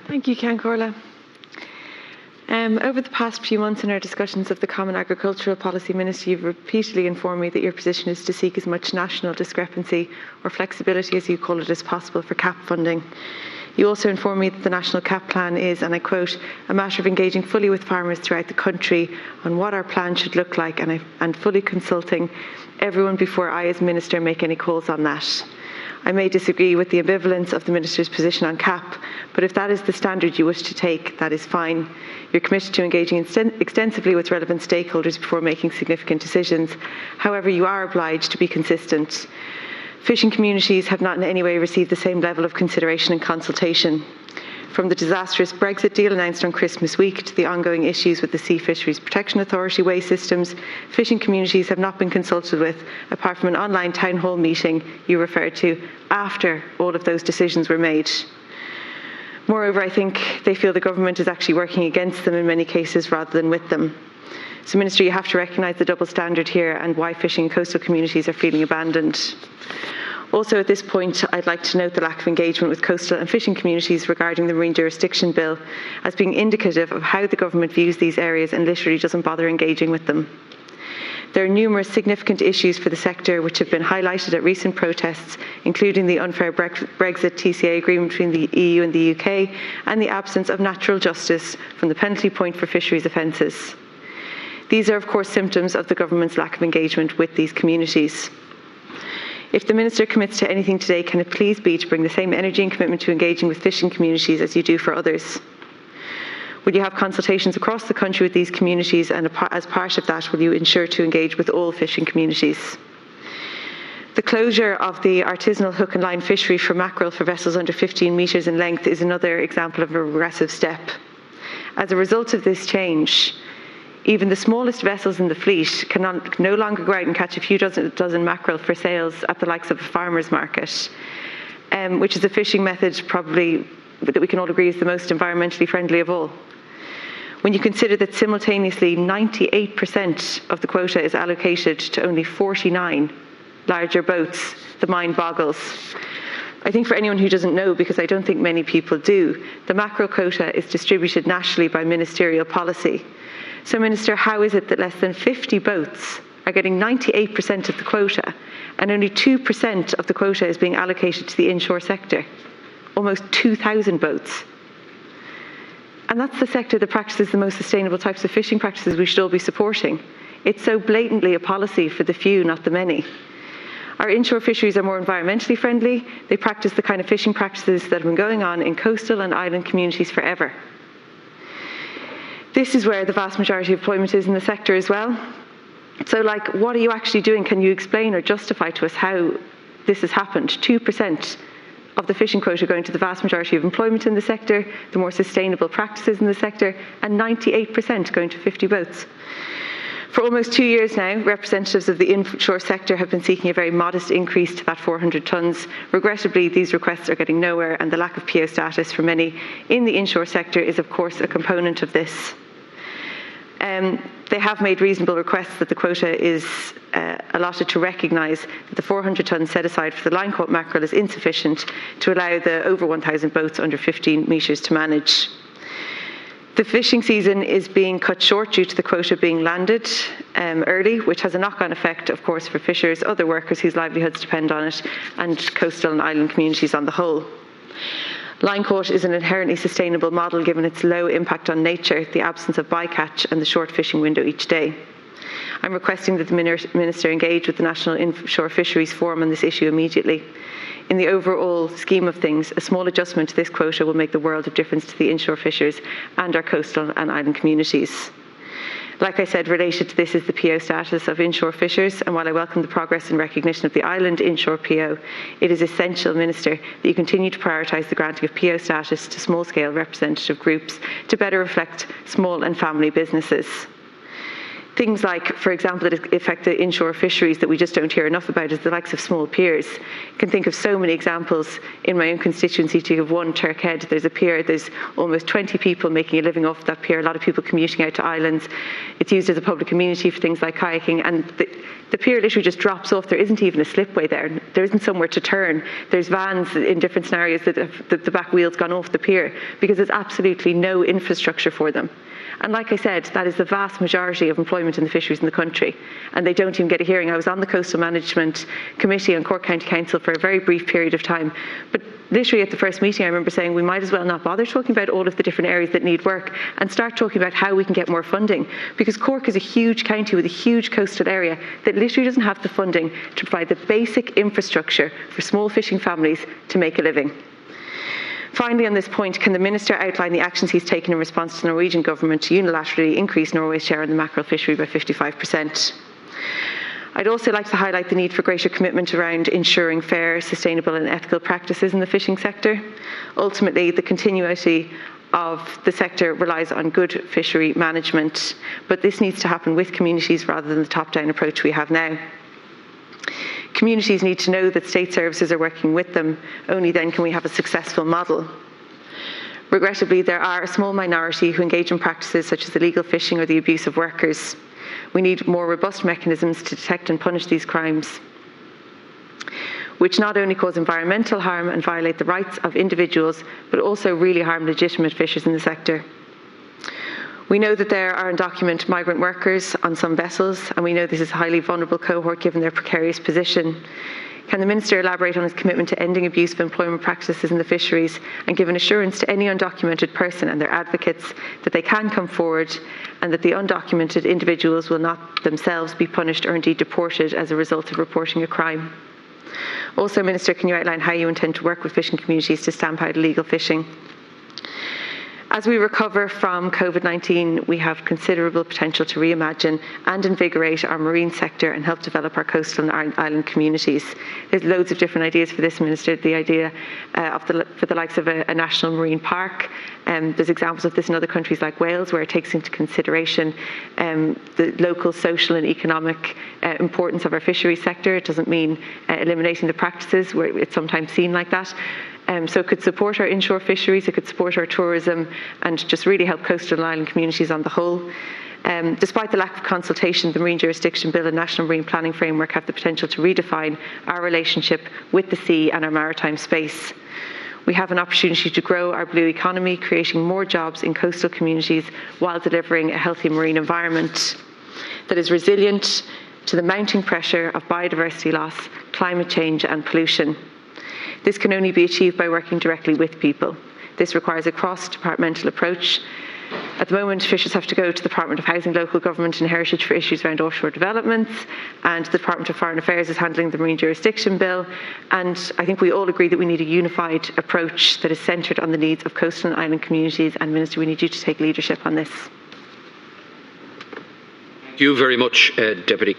Thank you, Ceann Comhairle. Over the past few months in our discussions of the Common Agricultural Policy Minister, you've repeatedly informed me that your position is to seek as much national discrepancy or flexibility, as you call it, as possible for CAP funding. You also informed me that the National CAP Plan is, and I quote, a matter of engaging fully with farmers throughout the country on what our plan should look like and fully consulting everyone before I as Minister make any calls on that. I may disagree with the ambivalence of the Minister's position on CAP, but if that is the standard you wish to take, that is fine. You're committed to engaging extensively with relevant stakeholders before making significant decisions. However, you are obliged to be consistent. Fishing communities have not in any way received the same level of consideration and consultation. From the disastrous Brexit deal announced on Christmas week to the ongoing issues with the Sea Fisheries Protection Authority waste systems, fishing communities have not been consulted with, apart from an online town hall meeting you referred to, after all of those decisions were made. Moreover, I think they feel the government is actually working against them in many cases rather than with them. So, Minister, you have to recognise the double standard here and why fishing and coastal communities are feeling abandoned. Also, at this point, I'd like to note the lack of engagement with coastal and fishing communities regarding the Marine Jurisdiction Bill as being indicative of how the government views these areas and literally doesn't bother engaging with them. There are numerous significant issues for the sector which have been highlighted at recent protests, including the unfair Brexit TCA agreement between the EU and the UK and the absence of natural justice from the penalty point for fisheries offences. These are, of course, symptoms of the government's lack of engagement with these communities. If the Minister commits to anything today, can it please be to bring the same energy and commitment to engaging with fishing communities as you do for others? Will you have consultations across the country with these communities, and as part of that, will you ensure to engage with all fishing communities? The closure of the artisanal hook and line fishery for mackerel for vessels under 15 metres in length is another example of a regressive step. As a result of this change, even the smallest vessels in the fleet can no longer go out and catch a few dozen mackerel for sales at the likes of a farmer's market, which is a fishing method probably that we can all agree is the most environmentally friendly of all. When you consider that simultaneously 98% of the quota is allocated to only 49 larger boats, the mind boggles. I think for anyone who doesn't know, because I don't think many people do, the mackerel quota is distributed nationally by ministerial policy. So, Minister, how is it that less than 50 boats are getting 98% of the quota and only 2% of the quota is being allocated to the inshore sector? Almost 2,000 boats. And that's the sector that practices the most sustainable types of fishing practices we should all be supporting. It's so blatantly a policy for the few, not the many. Our inshore fisheries are more environmentally friendly. They practice the kind of fishing practices that have been going on in coastal and island communities forever. This is where the vast majority of employment is in the sector as well. So, what are you actually doing? Can you explain or justify to us how this has happened? 2% of the fishing quota going to the vast majority of employment in the sector, the more sustainable practices in the sector, and 98% going to 50 boats. For almost 2 years now, representatives of the inshore sector have been seeking a very modest increase to that 400 tonnes. Regrettably, these requests are getting nowhere, and the lack of PO status for many in the inshore sector is, of course, a component of this. They have made reasonable requests that the quota is allotted to recognise that the 400 tonnes set aside for the line-caught mackerel is insufficient to allow the over 1,000 boats under 15 metres to manage. The fishing season is being cut short due to the quota being landed early, which has a knock-on effect, of course, for fishers, other workers whose livelihoods depend on it, and coastal and island communities on the whole. Line caught is an inherently sustainable model given its low impact on nature, the absence of bycatch and the short fishing window each day. I'm requesting that the Minister engage with the National Inshore Fisheries Forum on this issue immediately. In the overall scheme of things, a small adjustment to this quota will make the world of difference to the inshore fishers and our coastal and island communities. Like I said, related to this is the PO status of inshore fishers, and while I welcome the progress in recognition of the island inshore PO, it is essential, Minister, that you continue to prioritise the granting of PO status to small-scale representative groups to better reflect small and family businesses. Things like, for example, that affect the inshore fisheries that we just don't hear enough about is the likes of small piers. You can think of so many examples in my own constituency. To give one, Turkhead, there's a pier, there's almost 20 people making a living off that pier, a lot of people commuting out to islands. It's used as a public amenity for things like kayaking, and the pier literally just drops off. There isn't even a slipway there. There isn't somewhere to turn. There's vans in different scenarios that the back wheel's gone off the pier because there's absolutely no infrastructure for them. And like I said, that is the vast majority of employment in the fisheries in the country, and they don't even get a hearing. I was on the Coastal Management Committee on Cork County Council for a very brief period of time, but literally at the first meeting I remember saying we might as well not bother talking about all of the different areas that need work and start talking about how we can get more funding, because Cork is a huge county with a huge coastal area that literally doesn't have the funding to provide the basic infrastructure for small fishing families to make a living. Finally, on this point, can the Minister outline the actions he's taken in response to the Norwegian government to unilaterally increase Norway's share in the mackerel fishery by 55%? I'd also like to highlight the need for greater commitment around ensuring fair, sustainable and ethical practices in the fishing sector. Ultimately, the continuity of the sector relies on good fishery management, but this needs to happen with communities rather than the top-down approach we have now. Communities need to know that state services are working with them. Only then can we have a successful model. Regrettably, there are a small minority who engage in practices such as illegal fishing or the abuse of workers. We need more robust mechanisms to detect and punish these crimes, which not only cause environmental harm and violate the rights of individuals, but also really harm legitimate fishers in the sector. We know that there are undocumented migrant workers on some vessels, and we know this is a highly vulnerable cohort given their precarious position. Can the Minister elaborate on his commitment to ending abusive employment practices in the fisheries and give an assurance to any undocumented person and their advocates that they can come forward and that the undocumented individuals will not themselves be punished or indeed deported as a result of reporting a crime? Also, Minister, can you outline how you intend to work with fishing communities to stamp out illegal fishing? As we recover from COVID-19, we have considerable potential to reimagine and invigorate our marine sector and help develop our coastal and island communities. There's loads of different ideas for this, Minister. The idea for the likes of a national marine park. There's examples of this in other countries like Wales, where it takes into consideration the local social and economic importance of our fisheries sector. It doesn't mean eliminating the practices where it's sometimes seen like that. So it could support our inshore fisheries, it could support our tourism, and just really help coastal and island communities on the whole. Despite the lack of consultation, the Marine Jurisdiction Bill and National Marine Planning Framework have the potential to redefine our relationship with the sea and our maritime space. We have an opportunity to grow our blue economy, creating more jobs in coastal communities while delivering a healthy marine environment that is resilient to the mounting pressure of biodiversity loss, climate change and pollution. This can only be achieved by working directly with people. This requires a cross-departmental approach. At the moment, fishers have to go to the Department of Housing, Local Government and Heritage for issues around offshore developments, and the Department of Foreign Affairs is handling the Marine Jurisdiction Bill. And I think we all agree that we need a unified approach that is centred on the needs of coastal and island communities. And Minister, we need you to take leadership on this. Thank you very much, Deputy.